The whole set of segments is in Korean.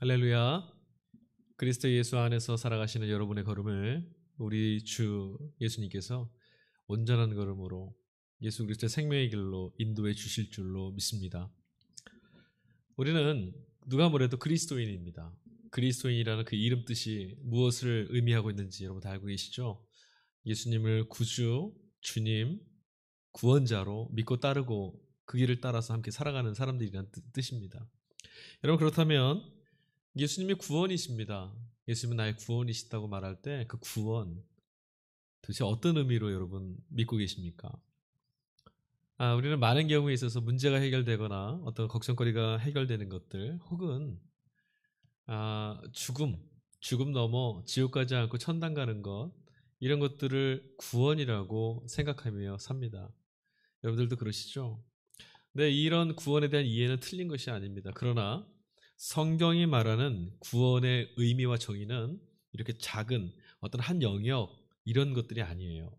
할렐루야. 그리스도 예수 안에서 살아가시는 여러분의 걸음을 우리 주 예수님께서 온전한 걸음으로 예수 그리스도의 생명의 길로 인도해 주실 줄로 믿습니다. 우리는 누가 뭐래도 그리스도인입니다. 그리스도인이라는 그 이름 뜻이 무엇을 의미하고 있는지 여러분 다 알고 계시죠? 예수님을 구주, 주님, 구원자로 믿고 따르고 그 길을 따라서 함께 살아가는 사람들이라는 뜻입니다. 여러분, 그렇다면 예수님이 구원이십니다. 예수님은 나의 구원이시다고 말할 때 그 구원 도대체 어떤 의미로 여러분 믿고 계십니까? 우리는 많은 경우에 있어서 문제가 해결되거나 어떤 걱정거리가 해결되는 것들 혹은 죽음 넘어 지옥 가지 않고 천당 가는 것 이런 것들을 구원이라고 생각하며 삽니다. 여러분들도 그러시죠? 네, 이런 구원에 대한 이해는 틀린 것이 아닙니다. 그러나 성경이 말하는 구원의 의미와 정의는 이렇게 작은 어떤 한 영역 이런 것들이 아니에요.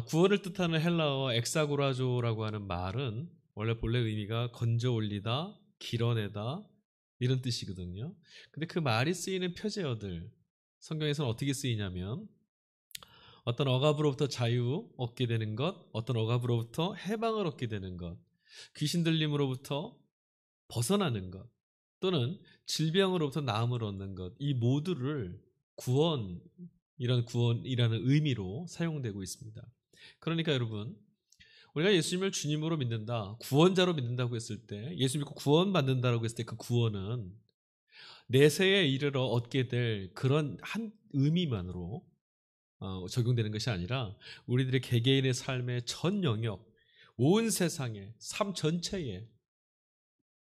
구원을 뜻하는 헬라어 엑사고라조라고 하는 말은 원래 본래 의미가 건져 올리다, 길어내다 이런 뜻이거든요. 근데 그 말이 쓰이는 표제어들 성경에서는 어떻게 쓰이냐면 어떤 억압으로부터 자유 얻게 되는 것, 어떤 억압으로부터 해방을 얻게 되는 것, 귀신 들림으로부터 벗어나는 것, 또는 질병으로부터 나음을 얻는 것, 이 모두를 구원이라는 의미로 사용되고 있습니다. 그러니까 여러분, 우리가 예수님을 주님으로 믿는다, 구원자로 믿는다고 했을 때, 예수 믿고 구원받는다고 했을 때 그 구원은 내세에 이르러 얻게 될 그런 한 의미만으로 적용되는 것이 아니라 우리들의 개개인의 삶의 전 영역, 온 세상의 삶 전체에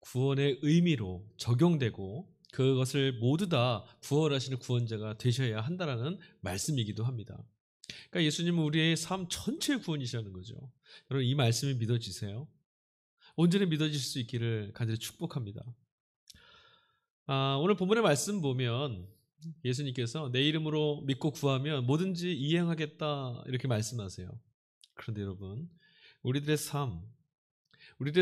구원의 의미로 적용되고 그것을 모두 다 구원하시는 구원자가 되셔야 한다는 말씀이기도 합니다. 그러니까 예수님은 우리의 삶 전체의 구원이시라는 거죠. 여러분, 이 말씀이 믿어지세요? 온전히 믿어질 수 있기를 간절히 축복합니다. 오늘 본문의 말씀 보면 예수님께서 내 이름으로 믿고 구하면 뭐든지 이행하겠다 이렇게 말씀하세요. 그런데 여러분, 우리들의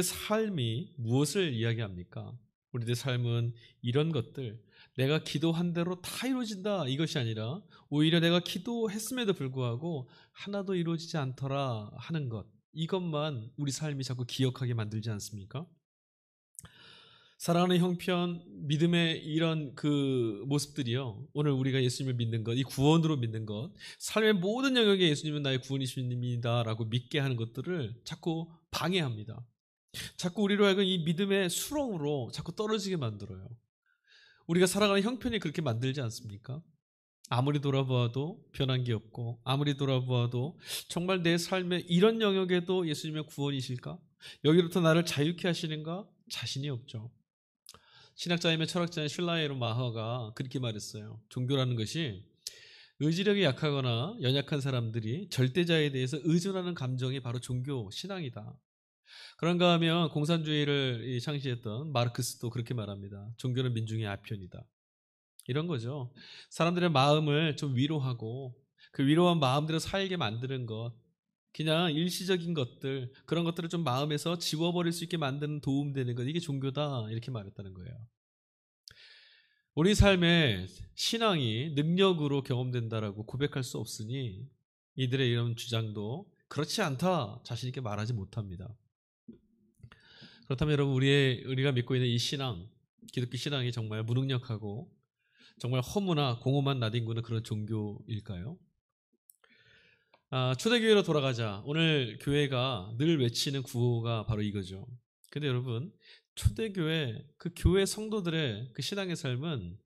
삶이 무엇을 이야기합니까? 우리들의 삶은 이런 것들, 내가 기도한 대로 다 이루어진다 이것이 아니라 오히려 내가 기도했음에도 불구하고 하나도 이루어지지 않더라 하는 것, 이것만 우리 삶이 자꾸 기억하게 만들지 않습니까? 사랑하는 형편, 믿음의 이런 그 모습들이요, 오늘 우리가 예수님을 믿는 것, 이 구원으로 믿는 것, 삶의 모든 영역에 예수님은 나의 구원이십니다 라고 믿게 하는 것들을 자꾸 방해합니다. 자꾸 우리로 하여금 이 믿음의 수렁으로 자꾸 떨어지게 만들어요. 우리가 살아가는 형편이 그렇게 만들지 않습니까? 아무리 돌아보아도 변한 게 없고, 아무리 돌아보아도 정말 내 삶의 이런 영역에도 예수님의 구원이실까? 여기로부터 나를 자유케 하시는가? 자신이 없죠. 신학자이며 철학자인 슐라이로 마허가 그렇게 말했어요. 종교라는 것이 의지력이 약하거나 연약한 사람들이 절대자에 대해서 의존하는 감정이 바로 종교, 신앙이다. 그런가 하면 공산주의를 창시했던 마르크스도 그렇게 말합니다. 종교는 민중의 아편이다. 이런 거죠. 사람들의 마음을 좀 위로하고 그 위로한 마음대로 살게 만드는 것, 그냥 일시적인 것들, 그런 것들을 좀 마음에서 지워버릴 수 있게 만드는 도움되는 것, 이게 종교다 이렇게 말했다는 거예요. 우리 삶의 신앙이 능력으로 경험된다라고 고백할 수 없으니 이들의 이런 주장도 그렇지 않다 자신 있게 말하지 못합니다. 그렇다면 여러분, 우리가 믿고 있는 이 신앙, 기독교 신앙이 정말 무능력하고 정말 허무나 공허만 나뒹구는 그런 종교일까요? 초대교회로 돌아가자. 오늘 교회가 늘 외치는 구호가 바로 이거죠. 근데 여러분, 초대교회, 그 교회 성도들의 그 신앙의 삶은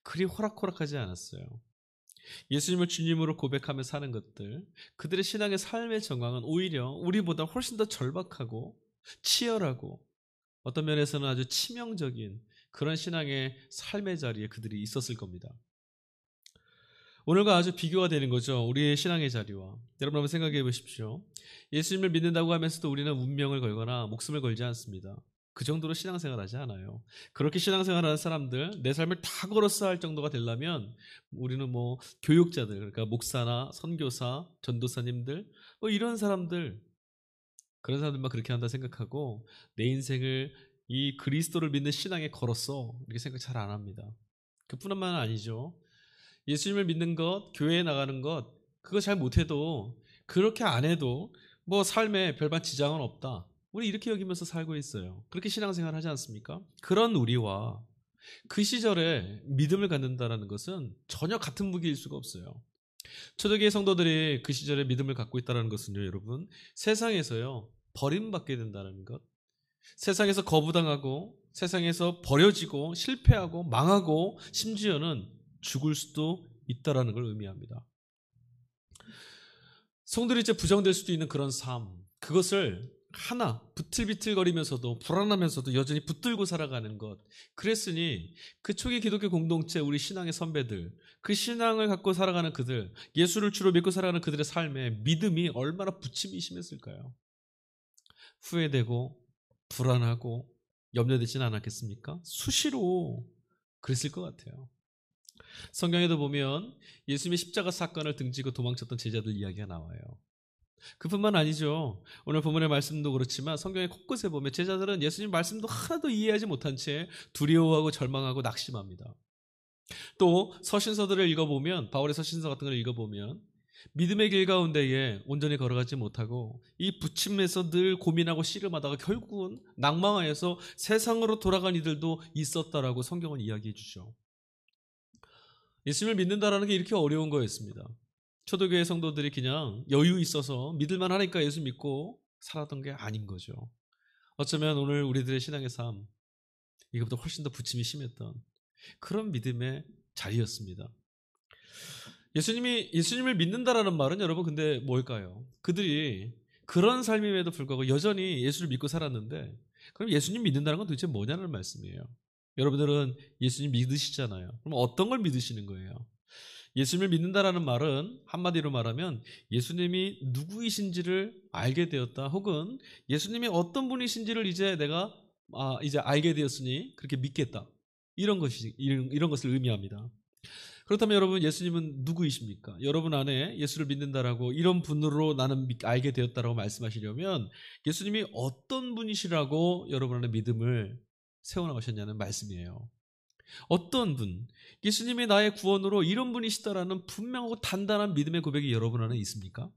그리 호락호락하지 않았어요. 예수님을 주님으로 고백하며 사는 것들, 그들의 신앙의 삶의 정황은 오히려 우리보다 훨씬 더 절박하고 치열하고 어떤 면에서는 아주 치명적인 그런 신앙의 삶의 자리에 그들이 있었을 겁니다. 오늘과 아주 비교가 되는 거죠. 우리의 신앙의 자리와. 여러분 한번 생각해 보십시오. 예수님을 믿는다고 하면서도 우리는 운명을 걸거나 목숨을 걸지 않습니다. 그 정도로 신앙생활하지 않아요. 그렇게 신앙생활하는 사람들, 내 삶을 다 걸어서 할 정도가 되려면 우리는 교육자들, 그러니까 목사나 선교사, 전도사님들, 이런 사람들, 그런 사람들만 그렇게 한다 생각하고 내 인생을 이 그리스도를 믿는 신앙에 걸었어. 이렇게 생각 잘 안 합니다. 그뿐만 아니죠. 예수님을 믿는 것, 교회에 나가는 것, 그거 잘 못해도 그렇게 안 해도 뭐 삶에 별반 지장은 없다. 우리 이렇게 여기면서 살고 있어요. 그렇게 신앙생활 하지 않습니까? 그런 우리와 그 시절에 믿음을 갖는다는 것은 전혀 같은 무기일 수가 없어요. 초대교회 성도들이 그 시절에 믿음을 갖고 있다는 것은요, 여러분, 세상에서요, 버림받게 된다는 것, 세상에서 거부당하고, 세상에서 버려지고, 실패하고, 망하고, 심지어는 죽을 수도 있다는 걸 의미합니다. 성들이 이제 부정될 수도 있는 그런 삶, 그것을 하나 비틀비틀거리면서도 불안하면서도 여전히 붙들고 살아가는 것. 그랬으니 그 초기 기독교 공동체 우리 신앙의 선배들, 그 신앙을 갖고 살아가는 그들, 예수를 주로 믿고 살아가는 그들의 삶에 믿음이 얼마나 부침이 심했을까요? 후회되고 불안하고 염려되지는 않았겠습니까? 수시로 그랬을 것 같아요. 성경에도 보면 예수님의 십자가 사건을 등지고 도망쳤던 제자들 이야기가 나와요. 그뿐만 아니죠. 오늘 본문의 말씀도 그렇지만 성경의 곳곳에 보면 제자들은 예수님 말씀도 하나도 이해하지 못한 채 두려워하고 절망하고 낙심합니다. 또 서신서들을 읽어보면, 바울의 서신서 같은 걸 읽어보면 믿음의 길 가운데에 온전히 걸어가지 못하고 이 부침에서 늘 고민하고 씨름하다가 결국은 낭망하여서 세상으로 돌아간 이들도 있었다라고 성경은 이야기해 주죠. 예수님을 믿는다라는 게 이렇게 어려운 거였습니다. 초대교회 성도들이 그냥 여유 있어서 믿을만 하니까 예수 믿고 살았던 게 아닌 거죠. 어쩌면 오늘 우리들의 신앙의 삶, 이것보다 훨씬 더 부침이 심했던 그런 믿음의 자리였습니다. 예수님을 믿는다라는 말은 여러분 근데 뭘까요? 그들이 그런 삶임에도 불구하고 여전히 예수를 믿고 살았는데, 그럼 예수님 믿는다는 건 도대체 뭐냐는 말씀이에요. 여러분들은 예수님 믿으시잖아요. 그럼 어떤 걸 믿으시는 거예요? 예수님을 믿는다라는 말은 한마디로 말하면 예수님이 누구이신지를 알게 되었다, 혹은 예수님이 어떤 분이신지를 이제 내가 이제 알게 되었으니 그렇게 믿겠다, 이런 것을 의미합니다. 그렇다면 여러분, 예수님은 누구이십니까? 여러분 안에 예수를 믿는다라고 이런 분으로 나는 알게 되었다라고 말씀하시려면 예수님이 어떤 분이시라고 여러분 안에 믿음을 세워나가셨냐는 말씀이에요. 어떤 분, 예수님이 나의 구원으로 이런 분이시다라는 분명하고 단단한 믿음의 고백이 여러분 안에 있습니까?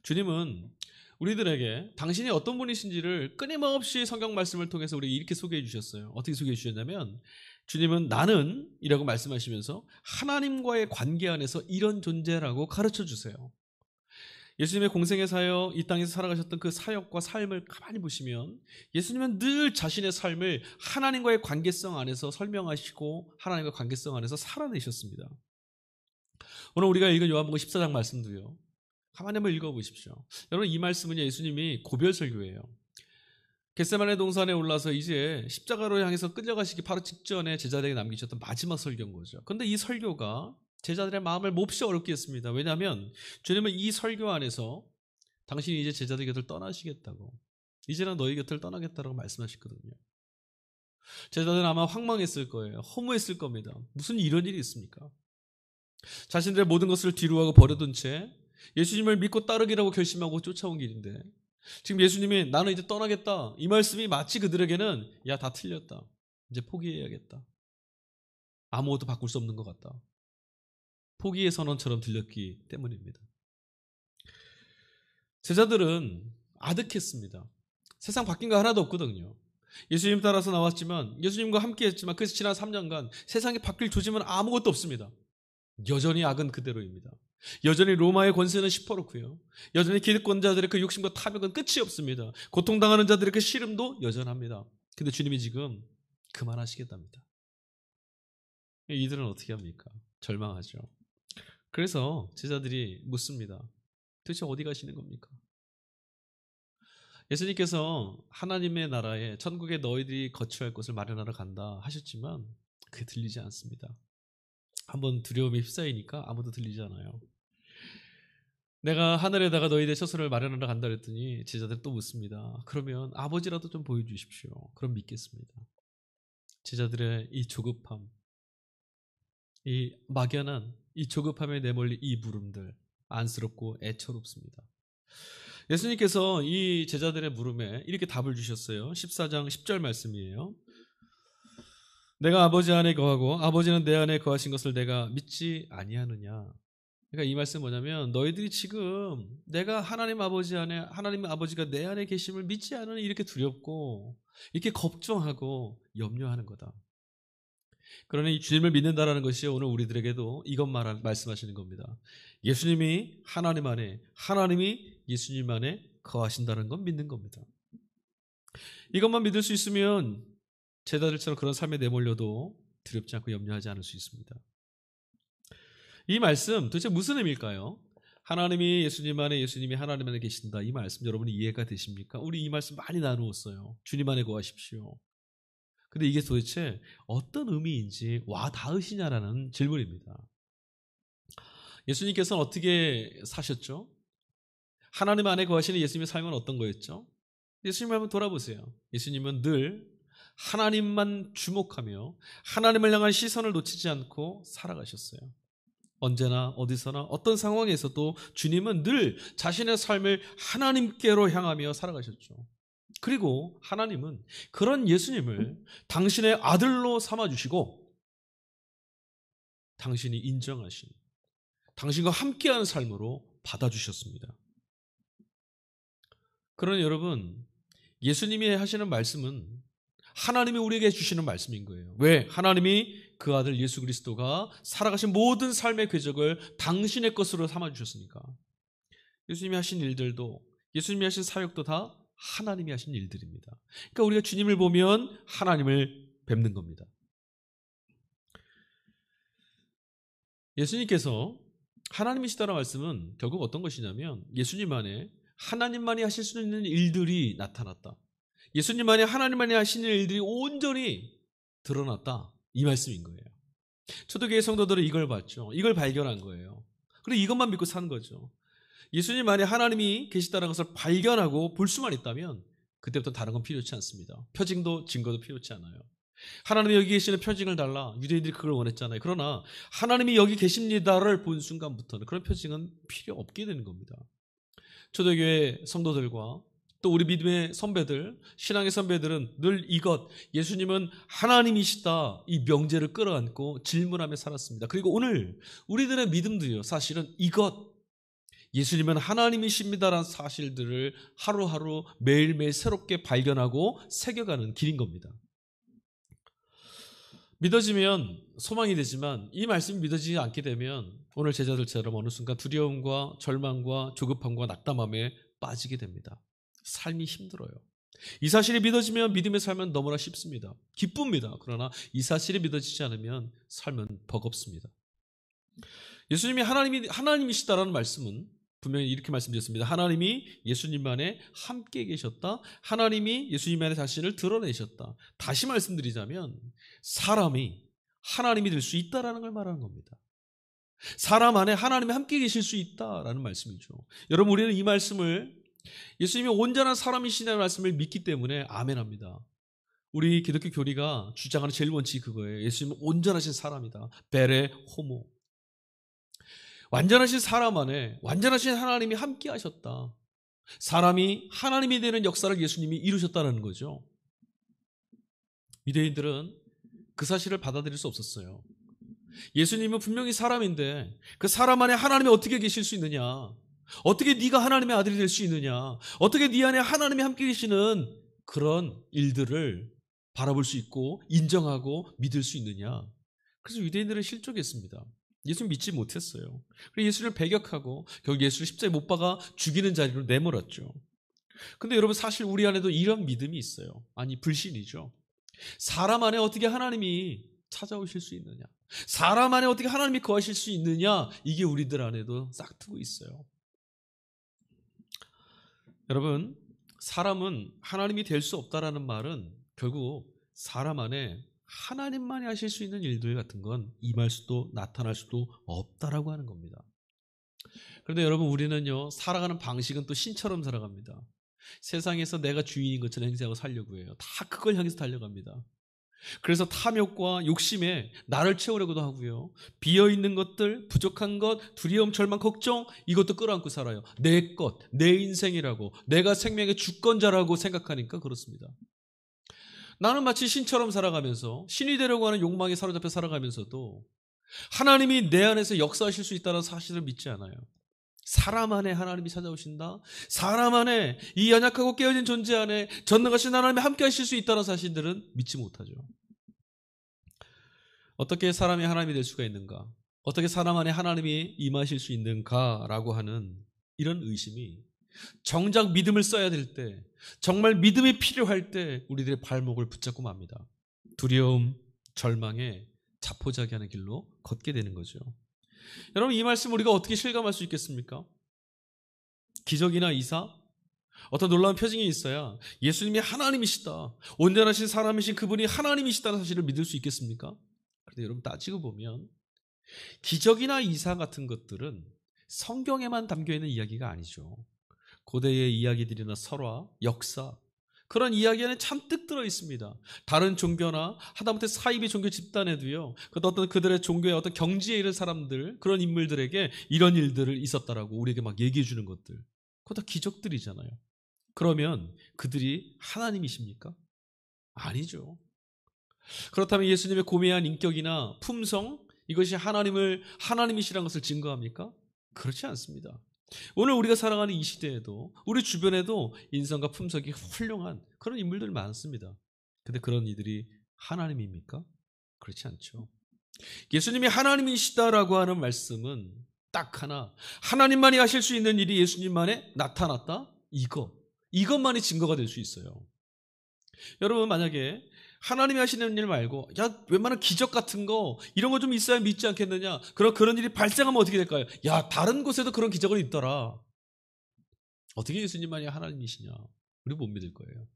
주님은 우리들에게 당신이 어떤 분이신지를 끊임없이 성경 말씀을 통해서 우리에게 이렇게 소개해 주셨어요. 어떻게 소개해 주셨냐면, 주님은 나는 이라고 말씀하시면서 하나님과의 관계 안에서 이런 존재라고 가르쳐 주세요. 예수님의 공생의 사역, 이 땅에서 살아가셨던 그 사역과 삶을 가만히 보시면 예수님은 늘 자신의 삶을 하나님과의 관계성 안에서 설명하시고 하나님과 관계성 안에서 살아내셨습니다. 오늘 우리가 읽은 요한복음 14장 말씀도요, 가만히 한번 읽어보십시오. 여러분, 이 말씀은 예수님이 고별 설교예요. 겟세마네 동산에 올라서 이제 십자가로 향해서 끌려가시기 바로 직전에 제자들에게 남기셨던 마지막 설교인 거죠. 그런데 이 설교가 제자들의 마음을 몹시 어렵게 했습니다. 왜냐하면 주님은 이 설교 안에서 당신이 이제 제자들 곁을 떠나시겠다고, 이제는 너희 곁을 떠나겠다고 말씀하셨거든요. 제자들은 아마 황망했을 거예요. 허무했을 겁니다. 무슨 이런 일이 있습니까? 자신들의 모든 것을 뒤로하고 버려둔 채 예수님을 믿고 따르기라고 결심하고 쫓아온 길인데, 지금 예수님이 나는 이제 떠나겠다, 이 말씀이 마치 그들에게는 야, 다 틀렸다, 이제 포기해야겠다, 아무것도 바꿀 수 없는 것 같다, 포기의 선언처럼 들렸기 때문입니다. 제자들은 아득했습니다. 세상 바뀐 거 하나도 없거든요. 예수님 따라서 나왔지만, 예수님과 함께 했지만 그 지난 3년간 세상이 바뀔 조짐은 아무것도 없습니다. 여전히 악은 그대로입니다. 여전히 로마의 권세는 시퍼렇고요. 여전히 기득권자들의 그 욕심과 탐욕은 끝이 없습니다. 고통당하는 자들의 그 시름도 여전합니다. 근데 주님이 지금 그만하시겠답니다. 이들은 어떻게 합니까? 절망하죠. 그래서 제자들이 묻습니다. 도대체 어디 가시는 겁니까? 예수님께서 하나님의 나라에, 천국에 너희들이 거처할 곳을 마련하러 간다 하셨지만 그게 들리지 않습니다. 한번 두려움에 휩싸이니까 아무도 들리지 않아요. 내가 하늘에다가 너희들의 처소를 마련하러 간다 그랬더니 제자들 또 묻습니다. 그러면 아버지라도 좀 보여주십시오. 그럼 믿겠습니다. 제자들의 이 조급함, 이 막연한 이 조급함에 내몰린 이 물음들, 안쓰럽고 애처롭습니다. 예수님께서 이 제자들의 물음에 이렇게 답을 주셨어요. 14장 10절 말씀이에요. 내가 아버지 안에 거하고 아버지는 내 안에 거하신 것을 내가 믿지 아니하느냐. 그러니까 이 말씀은 뭐냐면 너희들이 지금 내가 하나님 아버지 안에, 하나님 아버지가 내 안에 계심을 믿지 않으니 이렇게 두렵고 이렇게 걱정하고 염려하는 거다. 그러니 이 주님을 믿는다라는 것이 오늘 우리들에게도 이것 말씀하시는 겁니다. 예수님이 하나님 안에, 하나님이 예수님 안에 거하신다는 건 믿는 겁니다. 이것만 믿을 수 있으면 제자들처럼 그런 삶에 내몰려도 두렵지 않고 염려하지 않을 수 있습니다. 이 말씀 도대체 무슨 의미일까요? 하나님이 예수님 안에, 예수님이 하나님 안에 계신다. 이 말씀 여러분이 이해가 되십니까? 우리 이 말씀 많이 나누었어요. 주님 안에 거하십시오. 근데 이게 도대체 어떤 의미인지 와 닿으시냐라는 질문입니다. 예수님께서는 어떻게 사셨죠? 하나님 안에 거하시는 예수님의 삶은 어떤 거였죠? 예수님을 한번 돌아보세요. 예수님은 늘 하나님만 주목하며 하나님을 향한 시선을 놓치지 않고 살아가셨어요. 언제나 어디서나 어떤 상황에서도 주님은 늘 자신의 삶을 하나님께로 향하며 살아가셨죠. 그리고 하나님은 그런 예수님을 당신의 아들로 삼아주시고 당신이 인정하신, 당신과 함께하는 삶으로 받아주셨습니다. 그러나 여러분, 예수님이 하시는 말씀은 하나님이 우리에게 주시는 말씀인 거예요. 왜? 하나님이 그 아들 예수 그리스도가 살아가신 모든 삶의 궤적을 당신의 것으로 삼아주셨으니까. 예수님이 하신 일들도, 예수님이 하신 사역도 다 하나님이 하신 일들입니다. 그러니까 우리가 주님을 보면 하나님을 뵙는 겁니다. 예수님께서 하나님이시다라는 말씀은 결국 어떤 것이냐면 예수님 안에 하나님만이 하실 수 있는 일들이 나타났다. 예수님 안에 하나님만이 하시는 일들이 온전히 드러났다. 이 말씀인 거예요. 초대교회 성도들은 이걸 봤죠. 이걸 발견한 거예요. 그리고 이것만 믿고 사는 거죠. 예수님 안에 하나님이 계시다는 것을 발견하고 볼 수만 있다면 그때부터 다른 건 필요치 않습니다. 표징도 증거도 필요치 않아요. 하나님이 여기 계시는 표징을 달라. 유대인들이 그걸 원했잖아요. 그러나 하나님이 여기 계십니다를 본 순간부터는 그런 표징은 필요 없게 되는 겁니다. 초대교회 성도들과 또 우리 믿음의 선배들, 신앙의 선배들은 늘 이것, 예수님은 하나님이시다, 이 명제를 끌어안고 질문하며 살았습니다. 그리고 오늘 우리들의 믿음도요, 사실은 이것, 예수님은 하나님이십니다라는 사실들을 하루하루 매일매일 새롭게 발견하고 새겨가는 길인 겁니다. 믿어지면 소망이 되지만 이 말씀이 믿어지지 않게 되면 오늘 제자들처럼 어느 순간 두려움과 절망과 조급함과 낙담함에 빠지게 됩니다. 삶이 힘들어요. 이 사실이 믿어지면 믿음의 삶은 너무나 쉽습니다. 기쁩니다. 그러나 이 사실이 믿어지지 않으면 삶은 버겁습니다. 예수님이 하나님이시다라는 말씀은 분명히 이렇게 말씀드렸습니다. 하나님이 예수님 안에 함께 계셨다. 하나님이 예수님 안에 자신을 드러내셨다. 다시 말씀드리자면 사람이 하나님이 될 수 있다라는 걸 말하는 겁니다. 사람 안에 하나님이 함께 계실 수 있다라는 말씀이죠. 여러분, 우리는 이 말씀을 예수님이 온전한 사람이시다는 말씀을 믿기 때문에 아멘합니다. 우리 기독교 교리가 주장하는 제일 원칙이 그거예요. 예수님은 온전하신 사람이다. 베레 호모. 완전하신 사람 안에 완전하신 하나님이 함께 하셨다. 사람이 하나님이 되는 역사를 예수님이 이루셨다는 거죠. 유대인들은 그 사실을 받아들일 수 없었어요. 예수님은 분명히 사람인데 그 사람 안에 하나님이 어떻게 계실 수 있느냐? 어떻게 네가 하나님의 아들이 될 수 있느냐? 어떻게 네 안에 하나님이 함께 계시는 그런 일들을 바라볼 수 있고 인정하고 믿을 수 있느냐? 그래서 유대인들은 실족했습니다. 예수를 믿지 못했어요. 그래서 예수를 배격하고 결국 예수를 십자가에 못 박아 죽이는 자리로 내몰았죠. 근데 여러분, 사실 우리 안에도 이런 믿음이 있어요. 아니, 불신이죠. 사람 안에 어떻게 하나님이 찾아오실 수 있느냐? 사람 안에 어떻게 하나님이 거하실 수 있느냐? 이게 우리들 안에도 싹트고 있어요. 여러분, 사람은 하나님이 될 수 없다라는 말은 결국 사람 안에 하나님만이 하실 수 있는 일들 같은 건 임할 수도 나타날 수도 없다라고 하는 겁니다. 그런데 여러분, 우리는요, 살아가는 방식은 또 신처럼 살아갑니다. 세상에서 내가 주인인 것처럼 행세하고 살려고 해요. 다 그걸 향해서 달려갑니다. 그래서 탐욕과 욕심에 나를 채우려고도 하고요. 비어있는 것들, 부족한 것, 두려움, 절망, 걱정 이것도 끌어안고 살아요. 내 것, 내 인생이라고, 내가 생명의 주권자라고 생각하니까 그렇습니다. 나는 마치 신처럼 살아가면서 신이 되려고 하는 욕망에 사로잡혀 살아가면서도 하나님이 내 안에서 역사하실 수 있다는 사실을 믿지 않아요. 사람 안에 하나님이 찾아오신다. 사람 안에 이 연약하고 깨어진 존재 안에 전능하신 하나님이 함께 하실 수 있다는 사실들은 믿지 못하죠. 어떻게 사람이 하나님이 될 수가 있는가? 어떻게 사람 안에 하나님이 임하실 수 있는가라고 하는 이런 의심이 정작 믿음을 써야 될 때, 정말 믿음이 필요할 때 우리들의 발목을 붙잡고 맙니다. 두려움, 절망에 자포자기하는 길로 걷게 되는 거죠. 여러분, 이 말씀 우리가 어떻게 실감할 수 있겠습니까? 기적이나 이사, 어떤 놀라운 표징이 있어야 예수님이 하나님이시다, 온전하신 사람이신 그분이 하나님이시다는 사실을 믿을 수 있겠습니까? 그런데 여러분, 따지고 보면 기적이나 이사 같은 것들은 성경에만 담겨있는 이야기가 아니죠. 고대의 이야기들이나 설화, 역사, 그런 이야기 안에 잔뜩 들어 있습니다. 다른 종교나 하다못해 사이비 종교 집단에도요, 어떤 그들의 종교의 어떤 경지에 이른 사람들, 그런 인물들에게 이런 일들을 있었다라고 우리에게 막 얘기해 주는 것들, 그거 다 기적들이잖아요. 그러면 그들이 하나님이십니까? 아니죠. 그렇다면 예수님의 고매한 인격이나 품성, 이것이 하나님이시라는 것을 증거합니까? 그렇지 않습니다. 오늘 우리가 살아가는 이 시대에도 우리 주변에도 인성과 품성이 훌륭한 그런 인물들 많습니다. 그런데 그런 이들이 하나님입니까? 그렇지 않죠. 예수님이 하나님이시다라고 하는 말씀은 딱 하나, 하나님만이 하실 수 있는 일이 예수님만에 나타났다? 이것만이 증거가 될 수 있어요. 여러분, 만약에 하나님이 하시는 일 말고 야, 웬만한 기적 같은 거 이런 거 좀 있어야 믿지 않겠느냐, 그런 일이 발생하면 어떻게 될까요? 야, 다른 곳에도 그런 기적은 있더라. 어떻게 예수님만이 하나님이시냐? 우리 못 믿을 거예요.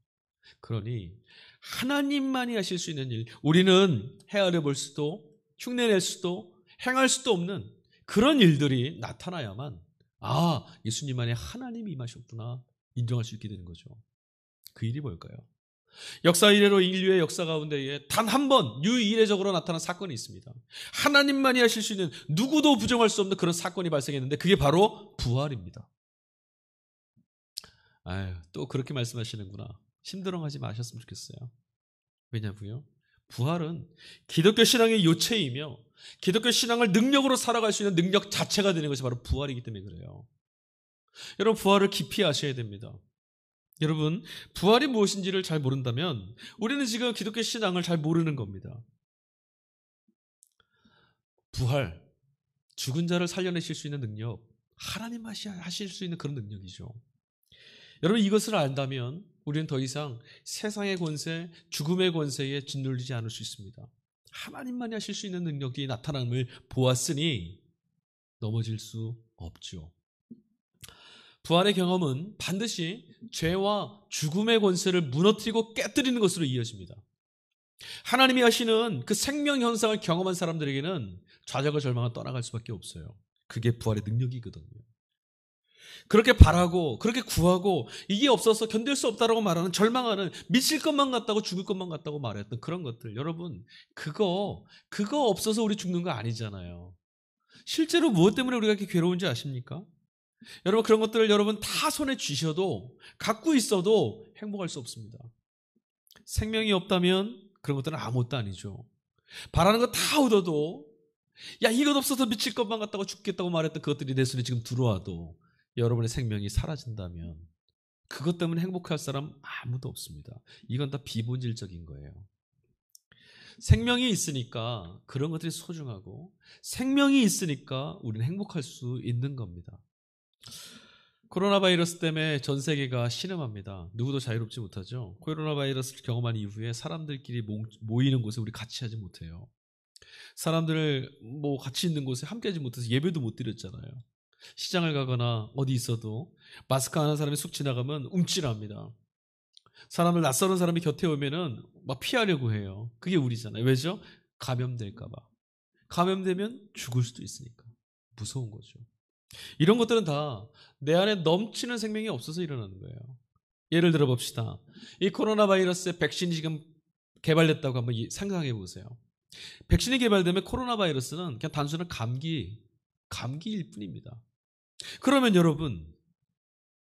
그러니 하나님만이 하실 수 있는 일, 우리는 헤아려 볼 수도 흉내낼 수도 행할 수도 없는 그런 일들이 나타나야만 예수님만이 하나님이 임하셨구나 인정할 수 있게 되는 거죠. 그 일이 뭘까요? 역사 이래로 인류의 역사 가운데에 단 한 번 유일례적으로 나타난 사건이 있습니다. 하나님만이 하실 수 있는, 누구도 부정할 수 없는 그런 사건이 발생했는데 그게 바로 부활입니다. 또 그렇게 말씀하시는구나. 심드렁하지 마셨으면 좋겠어요. 왜냐고요? 부활은 기독교 신앙의 요체이며 기독교 신앙을 능력으로 살아갈 수 있는 능력 자체가 되는 것이 바로 부활이기 때문에 그래요. 여러분, 부활을 깊이 아셔야 됩니다. 여러분, 부활이 무엇인지를 잘 모른다면 우리는 지금 기독교 신앙을 잘 모르는 겁니다. 부활, 죽은 자를 살려내실 수 있는 능력, 하나님 하실 수 있는 그런 능력이죠. 여러분, 이것을 안다면 우리는 더 이상 세상의 권세, 죽음의 권세에 짓눌리지 않을 수 있습니다. 하나님만이 하실 수 있는 능력이 나타남을 보았으니 넘어질 수 없죠. 부활의 경험은 반드시 죄와 죽음의 권세를 무너뜨리고 깨뜨리는 것으로 이어집니다. 하나님이 하시는 그 생명 현상을 경험한 사람들에게는 좌절과 절망은 떠나갈 수밖에 없어요. 그게 부활의 능력이거든요. 그렇게 바라고 그렇게 구하고 이게 없어서 견딜 수 없다라고 말하는, 절망하는, 미칠 것만 같다고 죽을 것만 같다고 말했던 그런 것들, 여러분, 그거 없어서 우리 죽는 거 아니잖아요. 실제로 무엇 때문에 우리가 이렇게 괴로운지 아십니까? 여러분, 그런 것들을 여러분 다 손에 쥐셔도, 갖고 있어도 행복할 수 없습니다. 생명이 없다면 그런 것들은 아무것도 아니죠. 바라는 거 다 얻어도, 야, 이것 없어서 미칠 것만 같다고 죽겠다고 말했던 그것들이 내 손에 지금 들어와도 여러분의 생명이 사라진다면 그것 때문에 행복할 사람 아무도 없습니다. 이건 다 비본질적인 거예요. 생명이 있으니까 그런 것들이 소중하고, 생명이 있으니까 우리는 행복할 수 있는 겁니다. 코로나 바이러스 때문에 전 세계가 신음합니다. 누구도 자유롭지 못하죠. 코로나 바이러스를 경험한 이후에 사람들끼리 모이는 곳에 우리 같이 하지 못해요. 사람들 같이 있는 곳에 함께 하지 못해서 예배도 못 드렸잖아요. 시장을 가거나 어디 있어도 마스크 안 한 사람이 쑥 지나가면 움찔합니다. 사람을, 낯서는 사람이 곁에 오면은 막 피하려고 해요. 그게 우리잖아요. 왜죠? 감염될까 봐. 감염되면 죽을 수도 있으니까. 무서운 거죠. 이런 것들은 다 내 안에 넘치는 생명이 없어서 일어나는 거예요. 예를 들어 봅시다. 이 코로나 바이러스의 백신이 지금 개발됐다고 한번 상상해 보세요. 백신이 개발되면 코로나 바이러스는 그냥 단순한 감기일 뿐입니다. 그러면 여러분,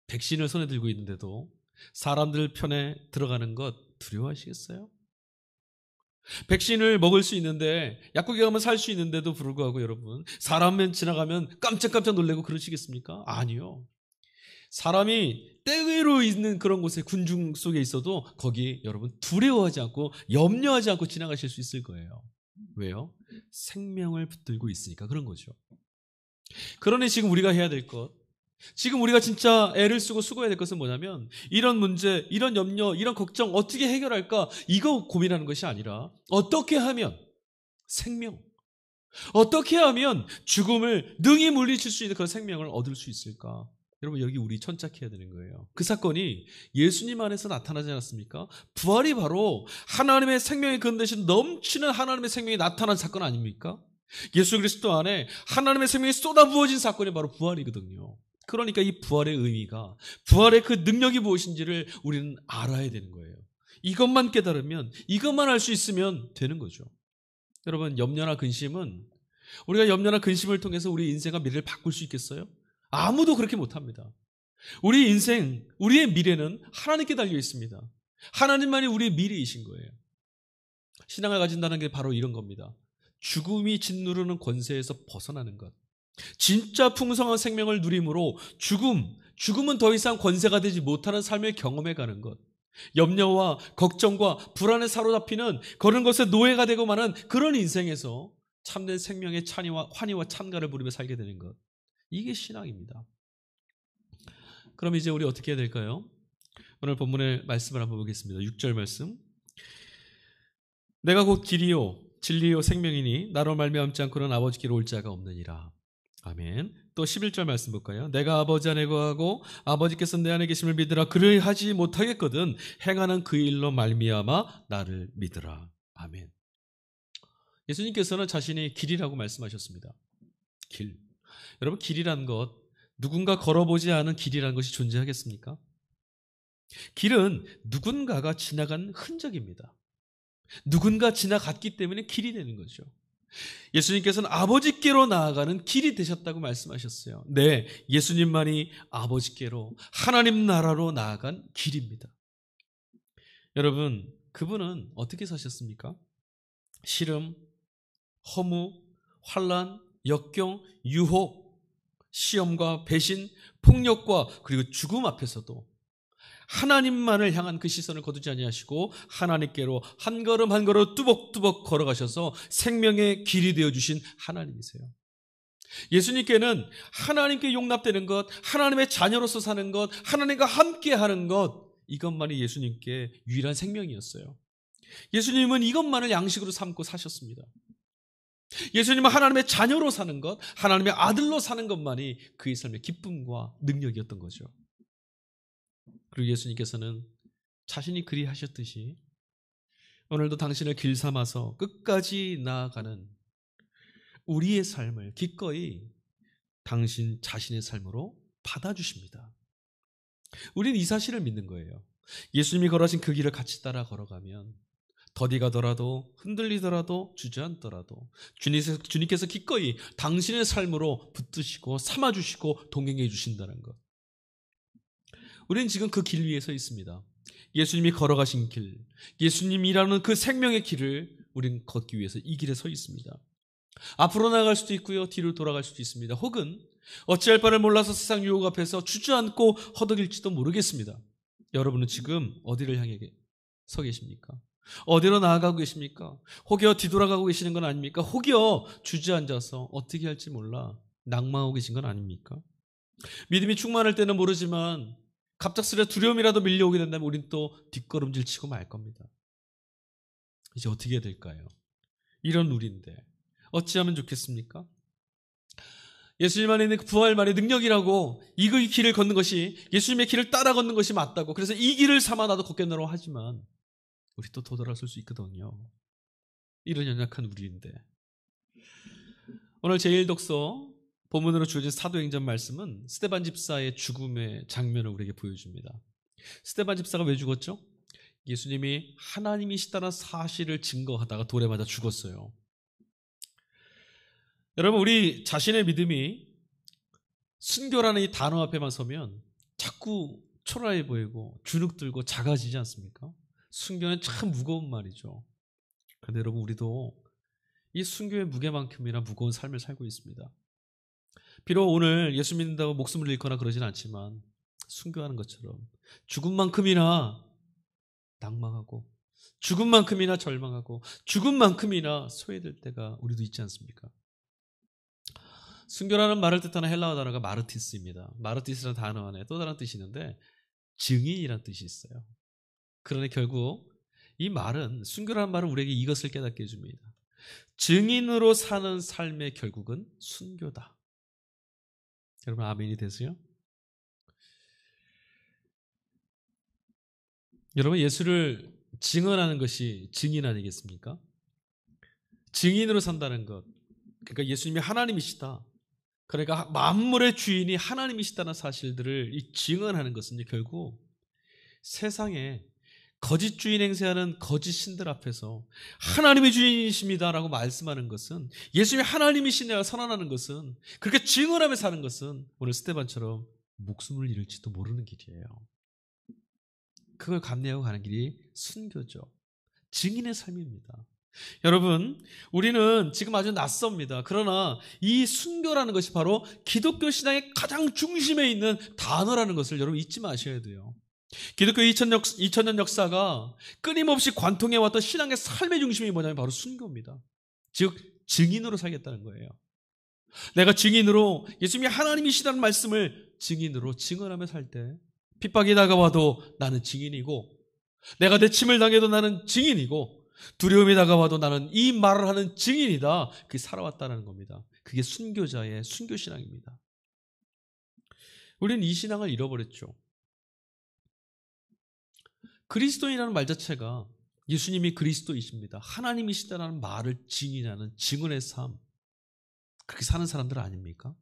백신을 손에 들고 있는데도 사람들 편에 들어가는 것 두려워하시겠어요? 백신을 먹을 수 있는데, 약국에 가면 살 수 있는데도 불구하고 여러분, 사람만 지나가면 깜짝깜짝 놀라고 그러시겠습니까? 아니요. 사람이 때외로 있는 그런 곳에 군중 속에 있어도 거기 여러분 두려워하지 않고 염려하지 않고 지나가실 수 있을 거예요. 왜요? 생명을 붙들고 있으니까 그런 거죠. 그러니 지금 우리가 해야 될 것, 지금 우리가 진짜 애를 쓰고 수고해야 될 것은 뭐냐면, 이런 문제, 이런 염려, 이런 걱정 어떻게 해결할까, 이거 고민하는 것이 아니라 어떻게 하면 생명, 어떻게 하면 죽음을 능히 물리칠 수 있는 그런 생명을 얻을 수 있을까. 여러분, 여기 우리 천착해야 되는 거예요. 그 사건이 예수님 안에서 나타나지 않았습니까? 부활이 바로 하나님의 생명의 근원 대신 넘치는 하나님의 생명이 나타난 사건 아닙니까? 예수 그리스도 안에 하나님의 생명이 쏟아부어진 사건이 바로 부활이거든요. 그러니까 이 부활의 의미가, 부활의 그 능력이 무엇인지를 우리는 알아야 되는 거예요. 이것만 깨달으면, 이것만 알 수 있으면 되는 거죠. 여러분, 염려나 근심은, 우리가 염려나 근심을 통해서 우리 인생과 미래를 바꿀 수 있겠어요? 아무도 그렇게 못합니다. 우리 인생, 우리의 미래는 하나님께 달려 있습니다. 하나님만이 우리의 미래이신 거예요. 신앙을 가진다는 게 바로 이런 겁니다. 죽음이 짓누르는 권세에서 벗어나는 것. 진짜 풍성한 생명을 누림으로 죽음은 더 이상 권세가 되지 못하는 삶을 경험해 가는 것. 염려와 걱정과 불안에 사로잡히는 그런 것에 노예가 되고 마는 그런 인생에서 참된 생명의 환희와 찬가를 부르며 살게 되는 것. 이게 신앙입니다. 그럼 이제 우리 어떻게 해야 될까요? 오늘 본문의 말씀을 한번 보겠습니다. 6절 말씀. 내가 곧 길이요 진리요 생명이니 나로 말미암지 않고는 아버지께로 올 자가 없느니라. 아멘. 또 11절 말씀 볼까요? 내가 아버지 안에 거하고 아버지께서 내 안에 계심을 믿으라. 그를 하지 못하겠거든 행하는 그 일로 말미암아 나를 믿으라. 아멘. 예수님께서는 자신이 길이라고 말씀하셨습니다. 길. 여러분, 길이란 것, 누군가 걸어보지 않은 길이라는 것이 존재하겠습니까? 길은 누군가가 지나간 흔적입니다. 누군가 지나갔기 때문에 길이 되는 거죠. 예수님께서는 아버지께로 나아가는 길이 되셨다고 말씀하셨어요. 네, 예수님만이 아버지께로, 하나님 나라로 나아간 길입니다. 여러분, 그분은 어떻게 사셨습니까? 시름, 허무, 환난, 역경, 유혹, 시험과 배신, 폭력과 그리고 죽음 앞에서도 하나님만을 향한 그 시선을 거두지 아니하시고 하나님께로 한 걸음 한 걸음 뚜벅뚜벅 걸어가셔서 생명의 길이 되어주신 하나님이세요. 예수님께는 하나님께 용납되는 것, 하나님의 자녀로서 사는 것, 하나님과 함께하는 것, 이것만이 예수님께 유일한 생명이었어요. 예수님은 이것만을 양식으로 삼고 사셨습니다. 예수님은 하나님의 자녀로 사는 것, 하나님의 아들로 사는 것만이 그의 삶의 기쁨과 능력이었던 거죠. 그리고 예수님께서는 자신이 그리 하셨듯이 오늘도 당신을 길 삼아서 끝까지 나아가는 우리의 삶을 기꺼이 당신 자신의 삶으로 받아주십니다. 우리는 이 사실을 믿는 거예요. 예수님이 걸어가신 그 길을 같이 따라 걸어가면 더디 가더라도 흔들리더라도 주저앉더라도 주님께서 기꺼이 당신의 삶으로 붙드시고 삼아주시고 동행해 주신다는 것. 우리는 지금 그 길 위에 서 있습니다. 예수님이 걸어가신 길, 예수님이라는 그 생명의 길을 우리는 걷기 위해서 이 길에 서 있습니다. 앞으로 나아갈 수도 있고요, 뒤로 돌아갈 수도 있습니다. 혹은 어찌할 바를 몰라서 세상 유혹 앞에서 주저앉고 허덕일지도 모르겠습니다. 여러분은 지금 어디를 향해 서 계십니까? 어디로 나아가고 계십니까? 혹여 뒤돌아가고 계시는 건 아닙니까? 혹여 주저앉아서 어떻게 할지 몰라 낭망하고 계신 건 아닙니까? 믿음이 충만할 때는 모르지만 갑작스레 두려움이라도 밀려오게 된다면 우린 또 뒷걸음질 치고 말 겁니다. 이제 어떻게 해야 될까요? 이런 우리인데 어찌하면 좋겠습니까? 예수님 안에 있는 그 부활만의 능력이라고 이 길을 걷는 것이, 예수님의 길을 따라 걷는 것이 맞다고, 그래서 이 길을 삼아 나도 걷겠노라고 하지만 우리 또 도돌아설 수 있거든요. 이런 연약한 우리인데. 오늘 제1독서 본문으로 주어진 사도행전 말씀은 스데반 집사의 죽음의 장면을 우리에게 보여줍니다. 스데반 집사가 왜 죽었죠? 예수님이 하나님이시다는 사실을 증거하다가 돌에 맞아 죽었어요. 여러분, 우리 자신의 믿음이 순교라는 이 단어 앞에만 서면 자꾸 초라해 보이고 주눅 들고 작아지지 않습니까? 순교는 참 무거운 말이죠. 그런데 여러분, 우리도 이 순교의 무게만큼이나 무거운 삶을 살고 있습니다. 비록 오늘 예수 믿는다고 목숨을 잃거나 그러진 않지만 순교하는 것처럼 죽음만큼이나 낭망하고 죽음만큼이나 절망하고 죽음만큼이나 소외될 때가 우리도 있지 않습니까? 순교라는 말을 뜻하는 헬라어 단어가 마르티스입니다. 마르티스라는 단어 안에 또 다른 뜻이 있는데 증인이라는 뜻이 있어요. 그러나 결국 이 말은, 순교라는 말은 우리에게 이것을 깨닫게 해줍니다. 증인으로 사는 삶의 결국은 순교다. 여러분, 아멘이 되세요? 여러분, 예수를 증언하는 것이 증인 아니겠습니까? 증인으로 산다는 것, 그러니까 예수님이 하나님이시다, 그러니까 만물의 주인이 하나님이시다는 사실들을 이 증언하는 것은 결국 세상에 거짓 주인 행세하는 거짓 신들 앞에서 하나님의 주인이십니다라고 말씀하는 것은, 예수님이 하나님이시냐고 선언하는 것은, 그렇게 증언하며 사는 것은 오늘 스데반처럼 목숨을 잃을지도 모르는 길이에요. 그걸 감내하고 가는 길이 순교죠. 증인의 삶입니다. 여러분, 우리는 지금 아주 낯섭니다. 그러나 이 순교라는 것이 바로 기독교 신앙의 가장 중심에 있는 단어라는 것을 여러분 잊지 마셔야 돼요. 기독교 2000년 역사가 끊임없이 관통해왔던 신앙의 삶의 중심이 뭐냐면 바로 순교입니다. 즉 증인으로 살겠다는 거예요. 내가 증인으로, 예수님이 하나님이시다는 말씀을 증인으로 증언하며 살 때 핍박이 다가와도 나는 증인이고, 내가 내침을 당해도 나는 증인이고, 두려움이 다가와도 나는 이 말을 하는 증인이다. 그게 살아왔다는 겁니다. 그게 순교자의 순교신앙입니다. 우리는 이 신앙을 잃어버렸죠. 그리스도인이라는 말 자체가 예수님이 그리스도이십니다, 하나님이시다라는 말을 증인하는 증언의 삶, 그렇게 사는 사람들 아닙니까?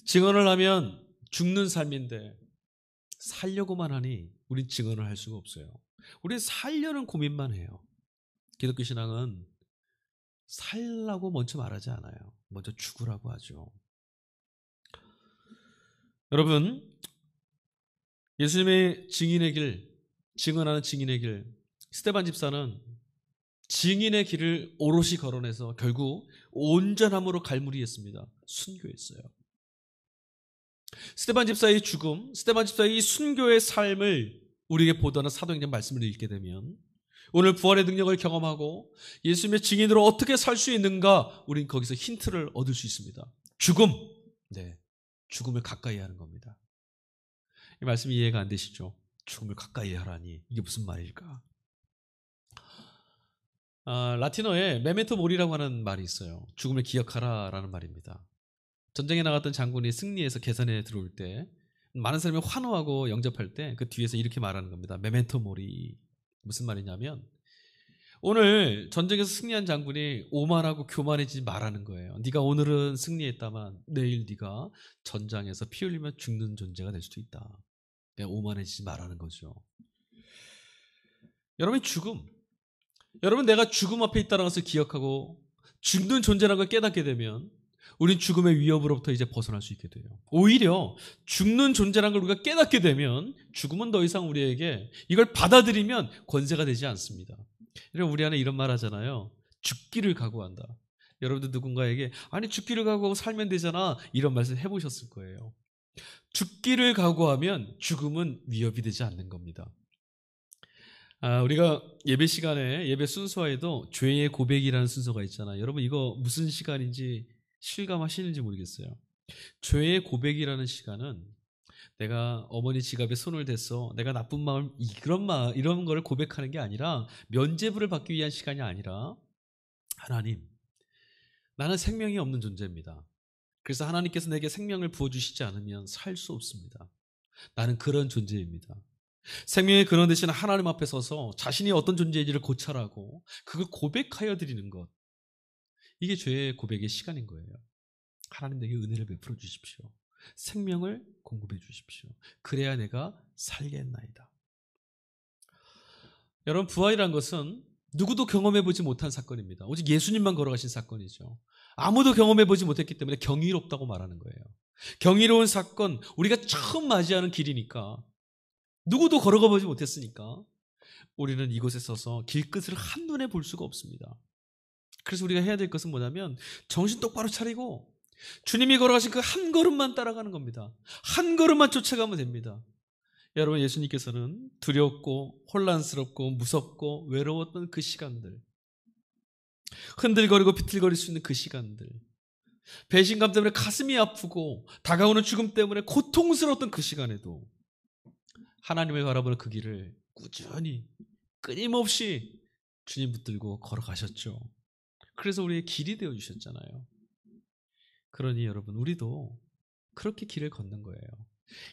증언을 하면 죽는 삶인데 살려고만 하니 우린 증언을 할 수가 없어요. 우리는 살려는 고민만 해요. 기독교 신앙은 살라고 먼저 말하지 않아요. 먼저 죽으라고 하죠. 여러분, 예수님의 증인의 길, 증언하는 증인의 길, 스데반 집사는 증인의 길을 오롯이 걸어내서 결국 온전함으로 갈무리했습니다. 순교했어요. 스데반 집사의 죽음, 스데반 집사의 이 순교의 삶을 우리에게 보도하는 사도행전 말씀을 읽게 되면, 오늘 부활의 능력을 경험하고 예수님의 증인으로 어떻게 살 수 있는가, 우린 거기서 힌트를 얻을 수 있습니다. 죽음, 네, 죽음을 가까이 하는 겁니다. 이 말씀이 이해가 안 되시죠? 죽음을 가까이 하라니 이게 무슨 말일까? 라틴어에 메멘토 모리라고 하는 말이 있어요. 죽음을 기억하라라는 말입니다. 전쟁에 나갔던 장군이 승리해서 개선에 들어올 때 많은 사람이 환호하고 영접할 때 그 뒤에서 이렇게 말하는 겁니다. 메멘토 모리. 무슨 말이냐면, 오늘 전쟁에서 승리한 장군이 오만하고 교만해지지 말라는 거예요. 네가 오늘은 승리했다만 내일 네가 전장에서 피 흘리며 죽는 존재가 될 수도 있다. 오만해지지 말라는 거죠. 여러분, 죽음, 여러분, 내가 죽음 앞에 있다는 것을 기억하고 죽는 존재라는 걸 깨닫게 되면 우린 죽음의 위협으로부터 이제 벗어날 수 있게 돼요. 오히려 죽는 존재라는 걸 우리가 깨닫게 되면 죽음은 더 이상 우리에게, 이걸 받아들이면 권세가 되지 않습니다. 우리 안에 이런 말 하잖아요. 죽기를 각오한다. 여러분들 누군가에게 아니 죽기를 각오하고 살면 되잖아, 이런 말씀 해보셨을 거예요. 죽기를 각오하면 죽음은 위협이 되지 않는 겁니다. 우리가 예배 시간에, 예배 순서에도 죄의 고백이라는 순서가 있잖아요. 여러분, 이거 무슨 시간인지 실감하시는지 모르겠어요. 죄의 고백이라는 시간은 내가 어머니 지갑에 손을 댔어, 내가 나쁜 마음, 이런 거를 고백하는 게 아니라, 면죄부를 받기 위한 시간이 아니라, 하나님, 나는 생명이 없는 존재입니다. 그래서 하나님께서 내게 생명을 부어주시지 않으면 살 수 없습니다. 나는 그런 존재입니다. 생명의 근원 되시는 하나님 앞에 서서 자신이 어떤 존재인지를 고찰하고 그걸 고백하여 드리는 것, 이게 죄의 고백의 시간인 거예요. 하나님, 내게 은혜를 베풀어 주십시오. 생명을 공급해 주십시오. 그래야 내가 살겠나이다. 여러분, 부활이란 것은 누구도 경험해보지 못한 사건입니다. 오직 예수님만 걸어가신 사건이죠. 아무도 경험해보지 못했기 때문에 경이롭다고 말하는 거예요. 경이로운 사건, 우리가 처음 맞이하는 길이니까, 누구도 걸어가보지 못했으니까 우리는 이곳에 서서 길끝을 한눈에 볼 수가 없습니다. 그래서 우리가 해야 될 것은 뭐냐면 정신 똑바로 차리고 주님이 걸어가신 그 한 걸음만 따라가는 겁니다. 한 걸음만 쫓아가면 됩니다. 여러분, 예수님께서는 두렵고 혼란스럽고 무섭고 외로웠던 그 시간들, 흔들거리고 비틀거릴 수 있는 그 시간들, 배신감 때문에 가슴이 아프고 다가오는 죽음 때문에 고통스러웠던 그 시간에도 하나님을 바라보는 그 길을 꾸준히 끊임없이 주님 붙들고 걸어가셨죠. 그래서 우리의 길이 되어주셨잖아요. 그러니 여러분, 우리도 그렇게 길을 걷는 거예요.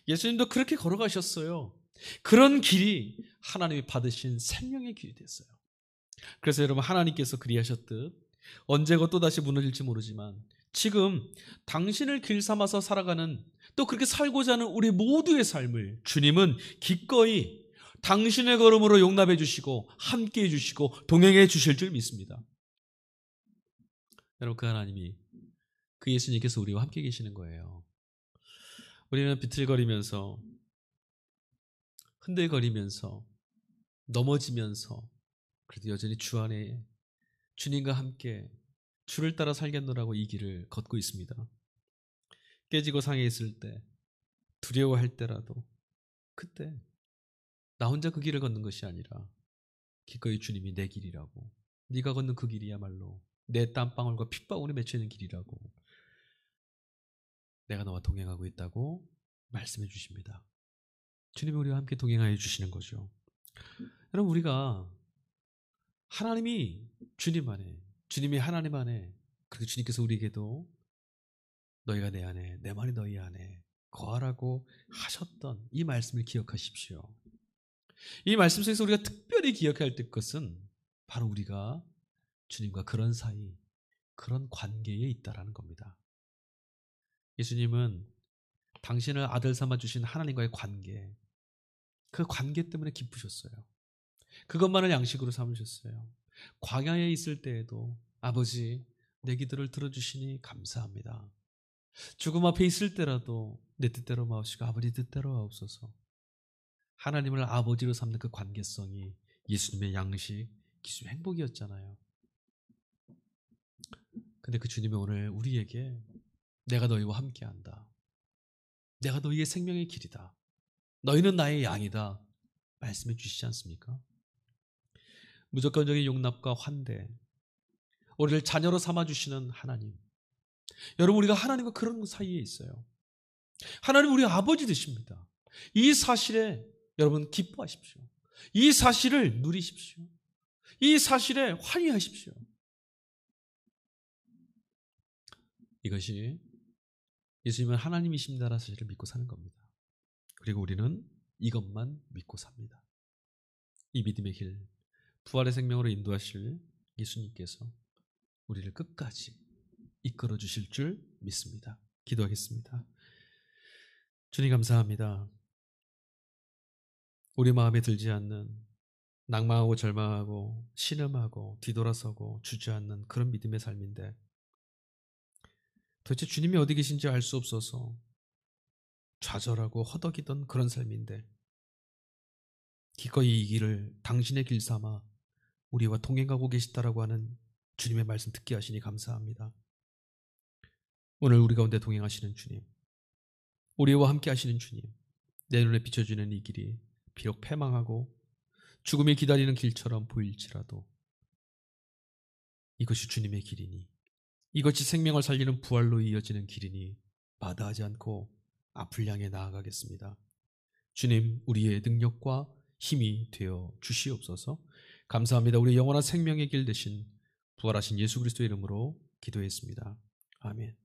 예수님도 그렇게 걸어가셨어요. 그런 길이 하나님이 받으신 생명의 길이 됐어요. 그래서 여러분, 하나님께서 그리하셨듯 언제고 또다시 무너질지 모르지만 지금 당신을 길 삼아서 살아가는, 또 그렇게 살고자 하는 우리 모두의 삶을 주님은 기꺼이 당신의 걸음으로 용납해 주시고 함께해 주시고 동행해 주실 줄 믿습니다. 여러분, 그 하나님이, 그 예수님께서 우리와 함께 계시는 거예요. 우리는 비틀거리면서, 흔들거리면서, 넘어지면서 그래도 여전히 주 안에 주님과 함께 주를 따라 살겠노라고 이 길을 걷고 있습니다. 깨지고 상해 있을 때, 두려워할 때라도 그때 나 혼자 그 길을 걷는 것이 아니라 기꺼이 주님이 내 길이라고, 네가 걷는 그 길이야말로 내 땀방울과 핏방울이 맺혀있는 길이라고, 내가 너와 동행하고 있다고 말씀해 주십니다. 주님이 우리와 함께 동행하여 주시는 거죠. 여러분, 우리가 하나님이 주님 안에, 주님이 하나님 안에, 그리고 주님께서 우리에게도 너희가 내 안에, 내 말이 너희 안에 거하라고 하셨던 이 말씀을 기억하십시오. 이 말씀 속에서 우리가 특별히 기억해야 될 것은 바로 우리가 주님과 그런 사이, 그런 관계에 있다라는 겁니다. 예수님은 당신을 아들 삼아 주신 하나님과의 관계, 그 관계 때문에 기쁘셨어요. 그것만을 양식으로 삼으셨어요. 광야에 있을 때에도 아버지, 내 기도를 들어주시니 감사합니다. 죽음 앞에 있을 때라도 내 뜻대로 마옵시고 아버지 뜻대로 하옵소서. 하나님을 아버지로 삼는 그 관계성이 예수님의 양식, 기수의 행복이었잖아요. 근데 그 주님이 오늘 우리에게 내가 너희와 함께한다, 내가 너희의 생명의 길이다, 너희는 나의 양이다 말씀해 주시지 않습니까? 무조건적인 용납과 환대, 우리를 자녀로 삼아주시는 하나님. 여러분, 우리가 하나님과 그런 사이에 있어요. 하나님 우리 아버지 되십니다. 이 사실에 여러분 기뻐하십시오. 이 사실을 누리십시오. 이 사실에 환희하십시오. 이것이 예수님은 하나님이십니다라는 사실을 믿고 사는 겁니다. 그리고 우리는 이것만 믿고 삽니다. 이 믿음의 길, 부활의 생명으로 인도하실 예수님께서 우리를 끝까지 이끌어 주실 줄 믿습니다. 기도하겠습니다. 주님, 감사합니다. 우리 마음에 들지 않는, 낭망하고 절망하고 신음하고 뒤돌아서고 주저앉는 그런 믿음의 삶인데, 도대체 주님이 어디 계신지 알 수 없어서 좌절하고 허덕이던 그런 삶인데, 기꺼이 이 길을 당신의 길 삼아 우리와 동행하고 계시다라고 하는 주님의 말씀 듣게 하시니 감사합니다. 오늘 우리 가운데 동행하시는 주님, 우리와 함께 하시는 주님, 내 눈에 비춰주는 이 길이 비록 패망하고 죽음이 기다리는 길처럼 보일지라도 이것이 주님의 길이니, 이것이 생명을 살리는 부활로 이어지는 길이니 마다하지 않고 앞을 향해 나아가겠습니다. 주님, 우리의 능력과 힘이 되어 주시옵소서. 감사합니다. 우리 영원한 생명의 길 되신 부활하신 예수 그리스도의 이름으로 기도했습니다. 아멘.